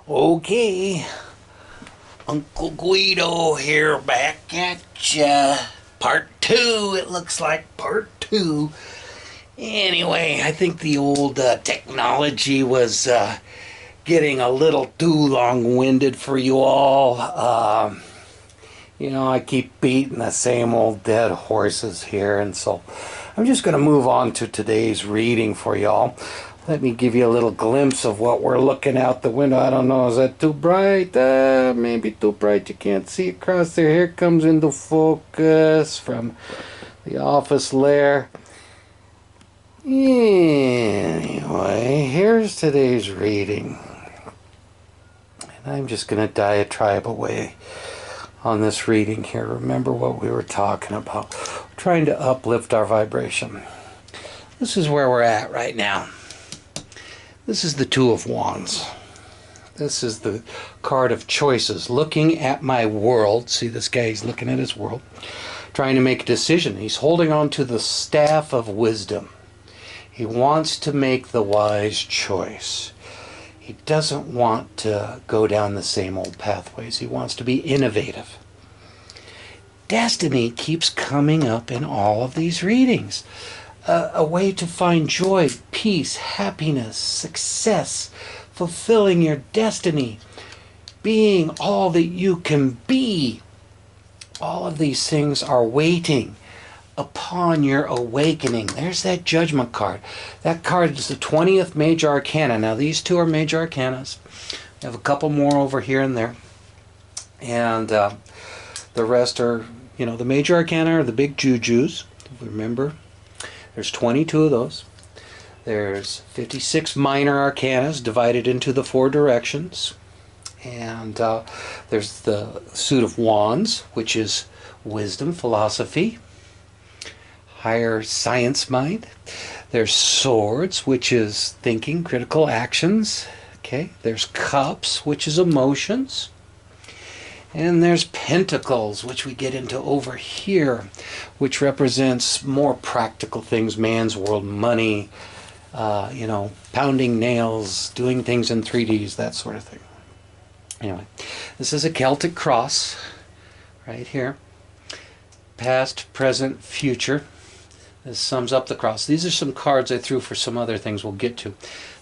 Okay, Uncle Guido here, back at ya. Part 2, it looks like part 2. Anyway, I think the old technology was getting a little too long-winded for you all. I keep beating the same old dead horses here, and so I'm just going to move on to today's reading for y'all. Let me give you a little glimpse of what we're looking out the window. I don't know, is that too bright? Maybe too bright, you can't see across there. Here comes into focus from the office lair. Anyway, here's today's reading. And I'm just going to diatribe away on this reading here. Remember what we were talking about. We're trying to uplift our vibration. This is where we're at right now. This is the Two of Wands. This is the card of choices. Looking at my world. See, this guy, he's looking at his world. Trying to make a decision. He's holding on to the staff of wisdom. He wants to make the wise choice. He doesn't want to go down the same old pathways. He wants to be innovative. Destiny keeps coming up in all of these readings. A way to find joy, peace, happiness, success, fulfilling your destiny, being all that you can be. All of these things are waiting upon your awakening. There's that Judgment card. That card is the 20th Major Arcana. Now these two are Major Arcanas. We have a couple more over here and there. And the rest are, the Major Arcana are the big jujus. Remember? There's 22 of those. There's 56 minor arcanas divided into the 4 directions. And there's the suit of wands, which is wisdom, philosophy, higher science mind. There's swords, which is thinking, critical actions. Okay. There's cups, which is emotions. And there's pentacles, which we get into over here, which represents more practical things, man's world, money, pounding nails, doing things in 3Ds, that sort of thing. Anyway, this is a Celtic cross right here. Past, present, future. This sums up the cross. These are some cards I threw for some other things we'll get to.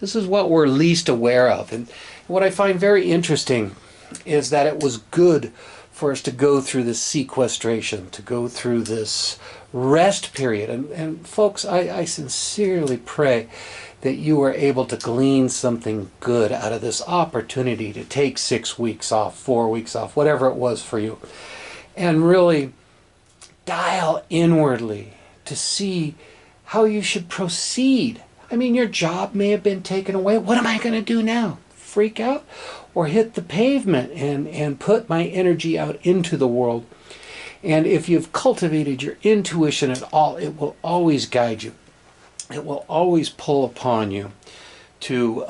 This is what we're least aware of. And what I find very interesting is that it was good for us to go through this sequestration, to go through this rest period. And folks, I sincerely pray that you were able to glean something good out of this opportunity to take 6 weeks off, 4 weeks off, whatever it was for you, and really dial inwardly to see how you should proceed. I mean, your job may have been taken away. What am I going to do now? Freak out? Or hit the pavement and put my energy out into the world? And if you've cultivated your intuition at all, it will always guide you. It will always pull upon you to,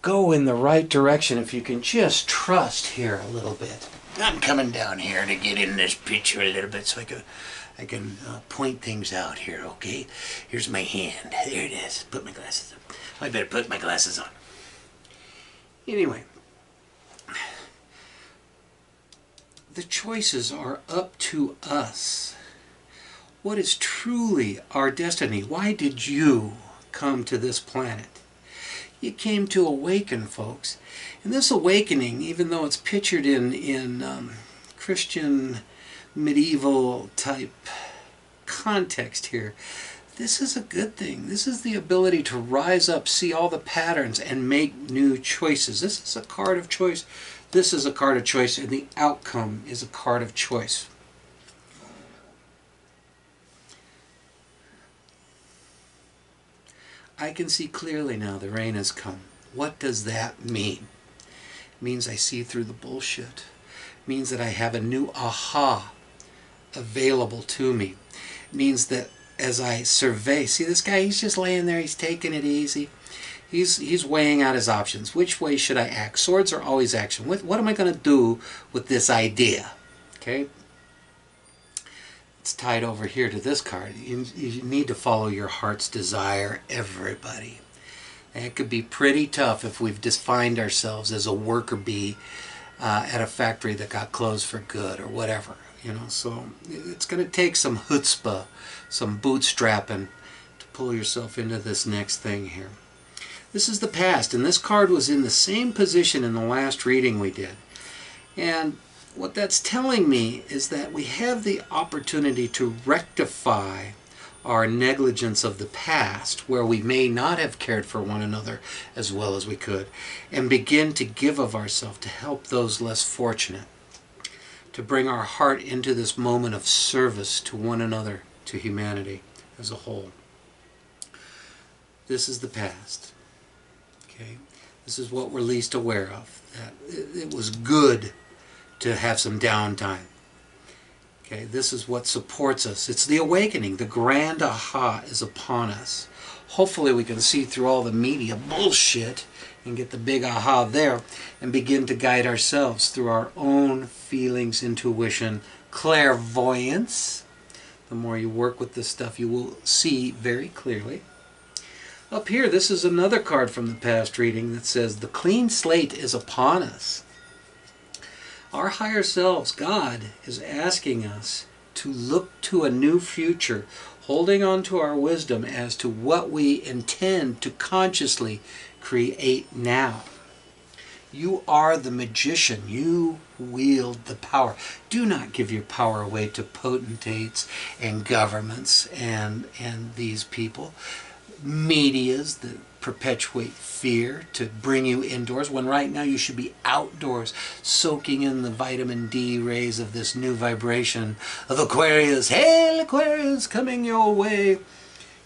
go in the right direction if you can just trust here a little bit. I'm coming down here to get in this picture a little bit so I can point things out here, okay? Here's my hand. There it is. Put my glasses on. I better put my glasses on. Anyway, the choices are up to us. What is truly our destiny? Why did you come to this planet? You came to awaken, folks. And this awakening, even though it's pictured in Christian medieval type context here, this is a good thing. This is the ability to rise up, see all the patterns, and make new choices. This is a card of choice. This is a card of choice, and the outcome is a card of choice. I can see clearly now the rain has come. What does that mean? It means I see through the bullshit. It means that I have a new aha available to me. It means that as I survey, see this guy, he's just laying there, he's taking it easy. He's weighing out his options. Which way should I act? Swords are always action. What am I going to do with this idea? Okay? It's tied over here to this card. You need to follow your heart's desire, everybody. And it could be pretty tough if we've defined ourselves as a worker bee at a factory that got closed for good or whatever. So it's going to take some chutzpah, some bootstrapping to pull yourself into this next thing here. This is the past, and this card was in the same position in the last reading we did. And what that's telling me is that we have the opportunity to rectify our negligence of the past, where we may not have cared for one another as well as we could, and begin to give of ourselves to help those less fortunate, to bring our heart into this moment of service to one another, to humanity as a whole. This is the past. Okay? This is what we're least aware of. That it was good to have some downtime. Okay? This is what supports us. It's the awakening. The grand aha is upon us. Hopefully we can see through all the media bullshit and get the big aha there and begin to guide ourselves through our own feelings, intuition, clairvoyance. The more you work with this stuff, you will see very clearly. Up here, this is another card from the past reading that says, the clean slate is upon us. Our higher selves, God, is asking us to look to a new future, holding on to our wisdom as to what we intend to consciously create now. You are the magician. You wield the power. Do not give your power away to potentates and governments and these people. Medias that perpetuate fear to bring you indoors, when right now you should be outdoors soaking in the vitamin D rays of this new vibration of Aquarius. Hail Aquarius, coming your way.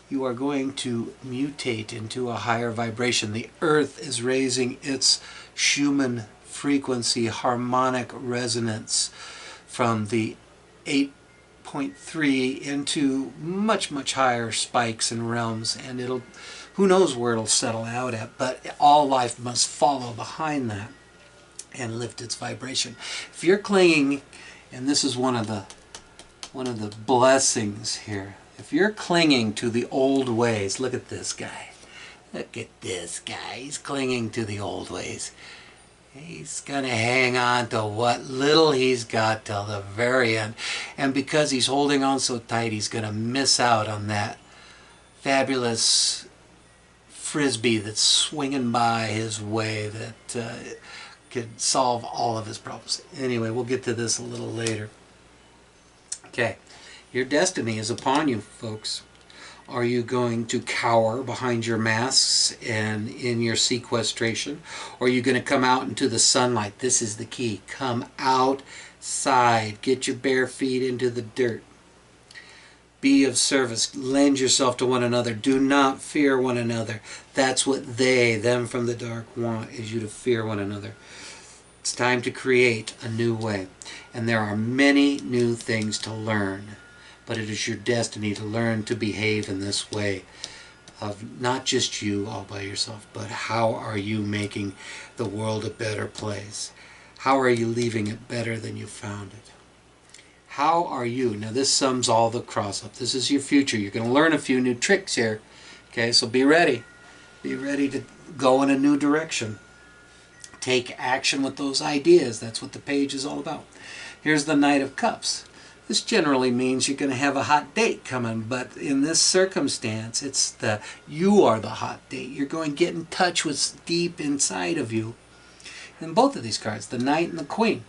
You are going to mutate into a higher vibration. The earth is raising its Schumann frequency harmonic resonance from the 8.3 into much, much higher spikes and realms, and it'll, who knows where it'll settle out at, but all life must follow behind that and lift its vibration. If you're clinging, and this is one of the blessings here, if you're clinging to the old ways, look at this guy. Look at this guy. He's clinging to the old ways. He's going to hang on to what little he's got till the very end. And because he's holding on so tight, he's going to miss out on that fabulous frisbee that's swinging by his way that could solve all of his problems. Anyway, we'll get to this a little later. Okay. Your destiny is upon you, folks. Are you going to cower behind your masks and in your sequestration? Or are you going to come out into the sunlight? This is the key. Come outside. Get your bare feet into the dirt. Be of service. Lend yourself to one another. Do not fear one another. That's what them from the dark, want, is you to fear one another. It's time to create a new way. And there are many new things to learn. But it is your destiny to learn to behave in this way of not just you all by yourself, but how are you making the world a better place? How are you leaving it better than you found it? How are you? Now this sums all the cross up. This is your future. You're going to learn a few new tricks here. Okay, so be ready. Be ready to go in a new direction. Take action with those ideas. That's what the page is all about. Here's the Knight of Cups. This generally means you're going to have a hot date coming, but in this circumstance, it's you are the hot date. You're going to get in touch with what's deep inside of you. In both of these cards, the Knight and the Queen,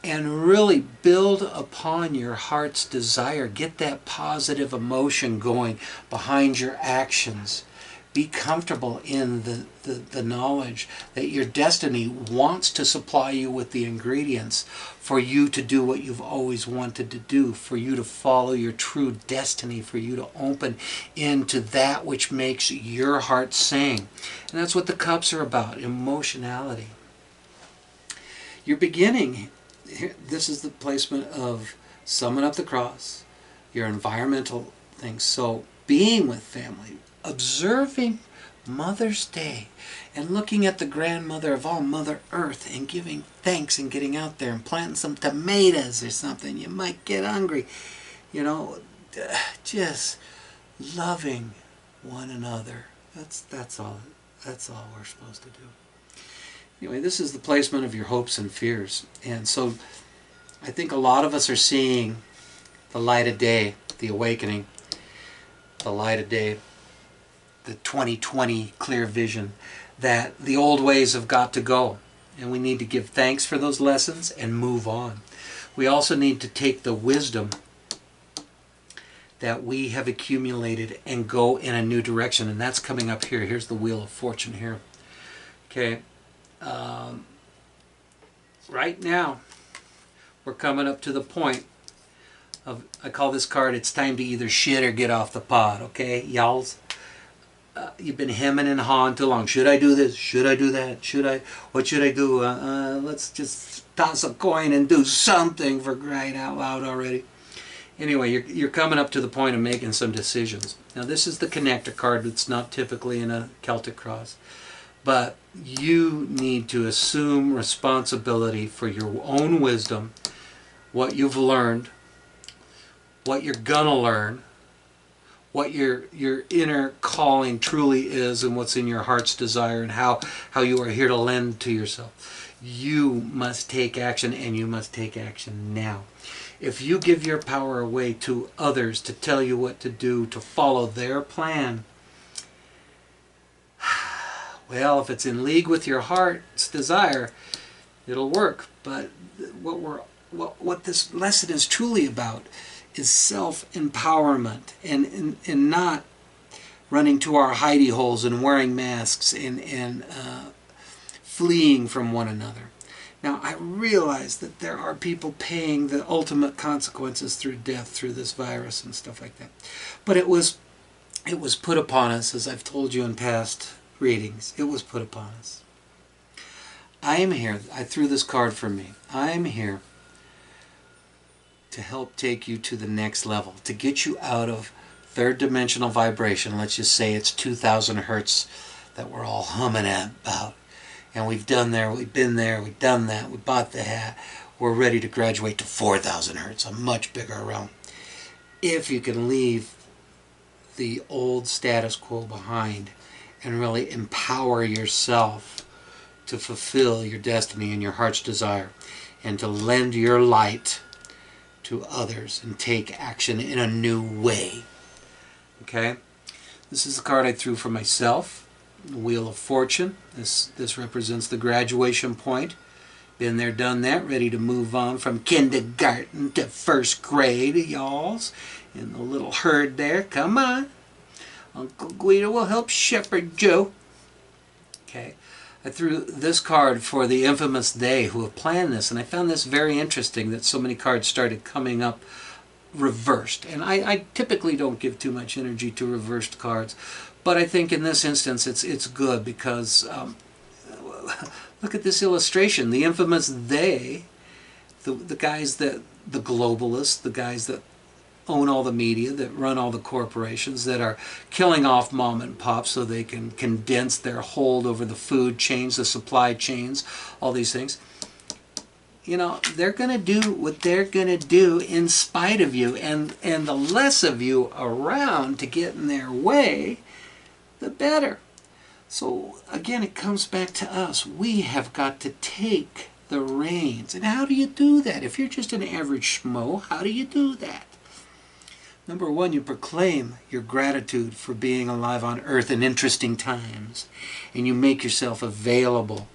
and really build upon your heart's desire. Get that positive emotion going behind your actions. Be comfortable in the knowledge that your destiny wants to supply you with the ingredients for you to do what you've always wanted to do, for you to follow your true destiny, for you to open into that which makes your heart sing. And that's what the cups are about, emotionality. You're beginning, this is the placement of summing up the cross, your environmental things. So being with family, observing Mother's Day and looking at the grandmother of all, Mother Earth, and giving thanks and getting out there and planting some tomatoes or something. You might get hungry. You know, just loving one another. That's all. That's all we're supposed to do. Anyway, this is the placement of your hopes and fears. And so I think a lot of us are seeing the light of day, the awakening, the light of day, the 2020 clear vision, that the old ways have got to go. And we need to give thanks for those lessons and move on. We also need to take the wisdom that we have accumulated and go in a new direction. And that's coming up here. Here's the Wheel of Fortune here. Okay. Right now, we're coming up to the point of, I call this card, it's time to either shit or get off the pot, okay, y'alls? You've been hemming and hawing too long. Should I do this? Should I do that? What should I do? Let's just toss a coin and do something, for crying out loud already. Anyway, you're coming up to the point of making some decisions. Now, this is the connector card. It's not typically in a Celtic cross. But you need to assume responsibility for your own wisdom, what you've learned, what you're gonna learn, what your inner calling truly is, and what's in your heart's desire, and how you are here to lend to yourself. You must take action, and you must take action now. If you give your power away to others to tell you what to do, to follow their plan, well, if it's in league with your heart's desire, it'll work. But what this lesson is truly about is self-empowerment, and not running to our hidey holes and wearing masks and fleeing from one another. Now, I realize that there are people paying the ultimate consequences through death, through this virus and stuff like that. But it was put upon us, as I've told you in past readings. It was put upon us. I am here. I threw this card for me. I am here to help take you to the next level, to get you out of third dimensional vibration. Let's just say it's 2,000 hertz that we're all humming at about. And we've done there, we've been there, we've done that, we bought the hat. We're ready to graduate to 4,000 hertz, a much bigger realm. If you can leave the old status quo behind and really empower yourself to fulfill your destiny and your heart's desire, and to lend your light to others and take action in a new way. Okay? This is the card I threw for myself. The Wheel of Fortune. This represents the graduation point. Been there, done that, ready to move on from kindergarten to first grade, y'alls. In the little herd there, come on. Uncle Guido will help shepherd Joe. Okay, I threw this card for the infamous they who have planned this, and I found this very interesting that so many cards started coming up reversed. And I typically don't give too much energy to reversed cards, but I think in this instance it's good because look at this illustration. The infamous they, the guys that, the globalists, the guys that own all the media, that run all the corporations, that are killing off mom and pop so they can condense their hold over the food chains, the supply chains, all these things. You know, they're going to do what they're going to do in spite of you, and the less of you around to get in their way, the better. So again, it comes back to us. We have got to take the reins. And how do you do that? If you're just an average schmo, how do you do that? Number one, you proclaim your gratitude for being alive on earth in interesting times. And you make yourself available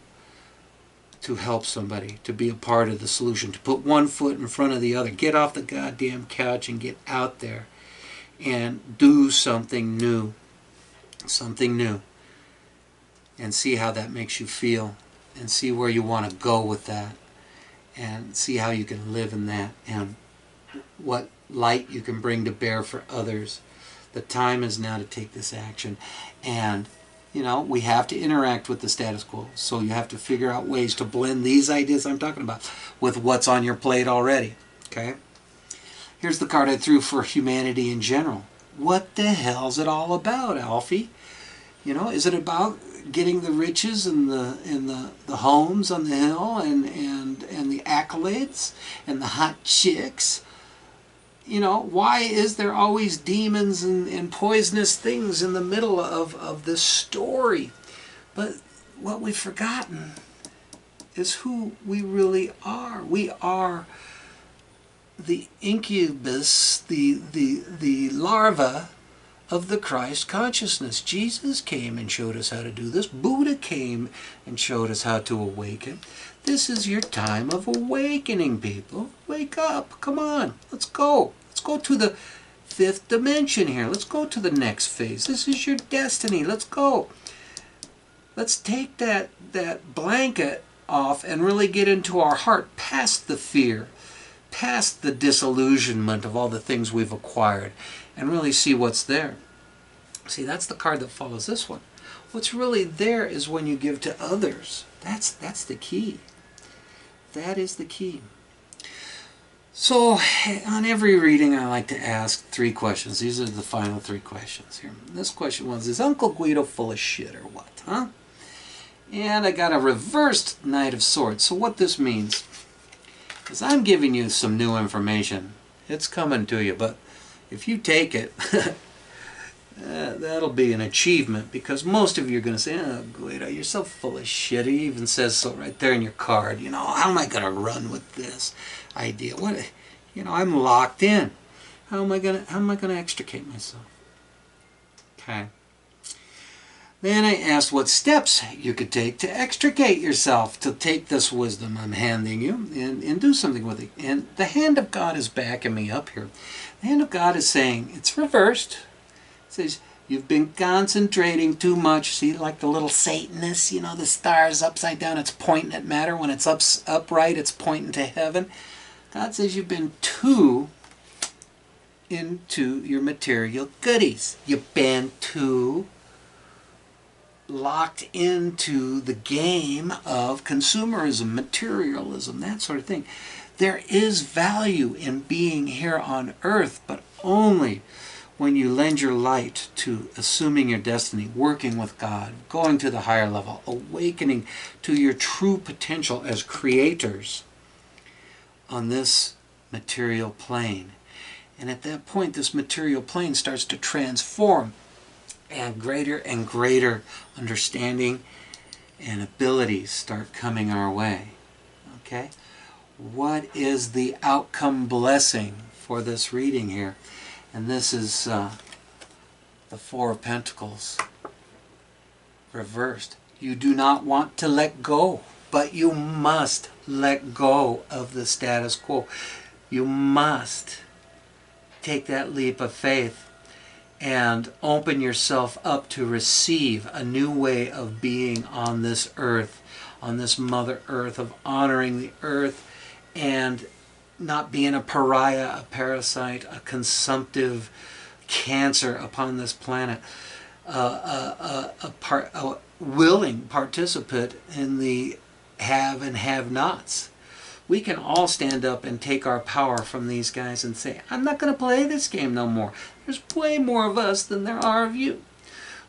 to help somebody, to be a part of the solution, to put one foot in front of the other. Get off the goddamn couch and get out there and do something new. Something new. And see how that makes you feel. And see where you want to go with that. And see how you can live in that. And what light you can bring to bear for others. The time is now to take this action. And, you know, we have to interact with the status quo. So you have to figure out ways to blend these ideas I'm talking about with what's on your plate already. Okay? Here's the card I threw for humanity in general. What the hell's it all about, Alfie? You know, is it about getting the riches and the homes on the hill and the accolades and the hot chicks? You know, why is there always demons and poisonous things in the middle of this story? But what we've forgotten is who we really are. We are the incubus, the larva of the Christ consciousness. Jesus came and showed us how to do this. Buddha came and showed us how to awaken. This is your time of awakening, people. Wake up. Come on. Let's go. Let's go to the fifth dimension here. Let's go to the next phase. This is your destiny. Let's go. Let's take that blanket off and really get into our heart, past the fear, past the disillusionment of all the things we've acquired, and really see what's there. See, that's the card that follows this one. What's really there is when you give to others. That's the key. That is the key. So, on every reading, I like to ask 3 questions. These are the final 3 questions here. This question was, is Uncle Guido full of shit or what, huh? And I got a reversed Knight of Swords. So what this means is I'm giving you some new information. It's coming to you, but if you take it, that'll be an achievement, because most of you are going to say, oh, Guido, you're so full of shit. He even says so right there in your card. You know, how am I going to run with this idea? What, you know, I'm locked in. How am I going to extricate myself? Okay. Then I asked what steps you could take to extricate yourself, to take this wisdom I'm handing you and do something with it. And the hand of God is backing me up here. The hand of God is saying, it's reversed. It says, you've been concentrating too much. See, like the little Satanist, you know, the star's upside down, it's pointing at matter. When it's upright, it's pointing to heaven. God says you've been too into your material goodies. You've been too locked into the game of consumerism, materialism, that sort of thing. There is value in being here on earth, but only when you lend your light to assuming your destiny, working with God, going to the higher level, awakening to your true potential as creators on this material plane. And at that point, this material plane starts to transform, and greater understanding and abilities start coming our way. Okay? What is the outcome blessing for this reading here? And this is the 4 of Pentacles reversed. You do not want to let go, but you must let go of the status quo. You must take that leap of faith and open yourself up to receive a new way of being on this earth, on this Mother Earth, of honoring the earth and not being a pariah, a parasite, a consumptive cancer upon this planet, a willing participant in the have and have-nots. We can all stand up and take our power from these guys and say, I'm not going to play this game no more. There's way more of us than there are of you.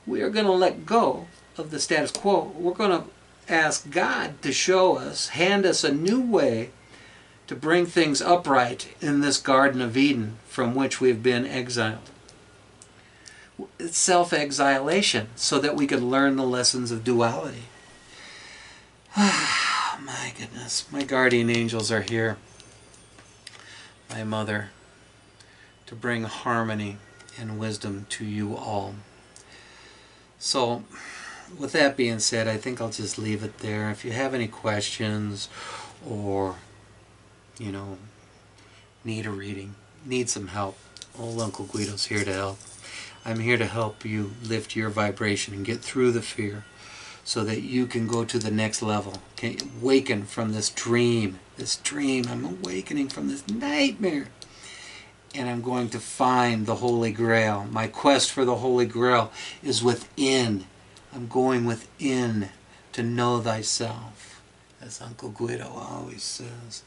We are going to let go of the status quo. We're going to ask God to show us, hand us a new way to bring things upright in this Garden of Eden from which we've been exiled. It's self-exilation so that we could learn the lessons of duality. My goodness, my guardian angels are here, my mother, to bring harmony and wisdom to you all. So, with that being said, I think I'll just leave it there. If you have any questions or, you know, need a reading, need some help, old Uncle Guido's here to help. I'm here to help you lift your vibration and get through the fear, so that you can go to the next level. Okay? Awaken from this dream. I'm awakening from this nightmare. And I'm going to find the Holy Grail. My quest for the Holy Grail is within. I'm going within to know thyself. As Uncle Guido always says,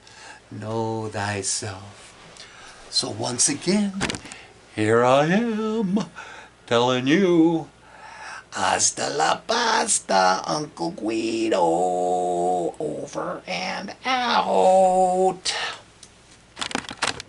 know thyself. So once again, here I am, telling you, hasta la pasta, Uncle Guido, over and out.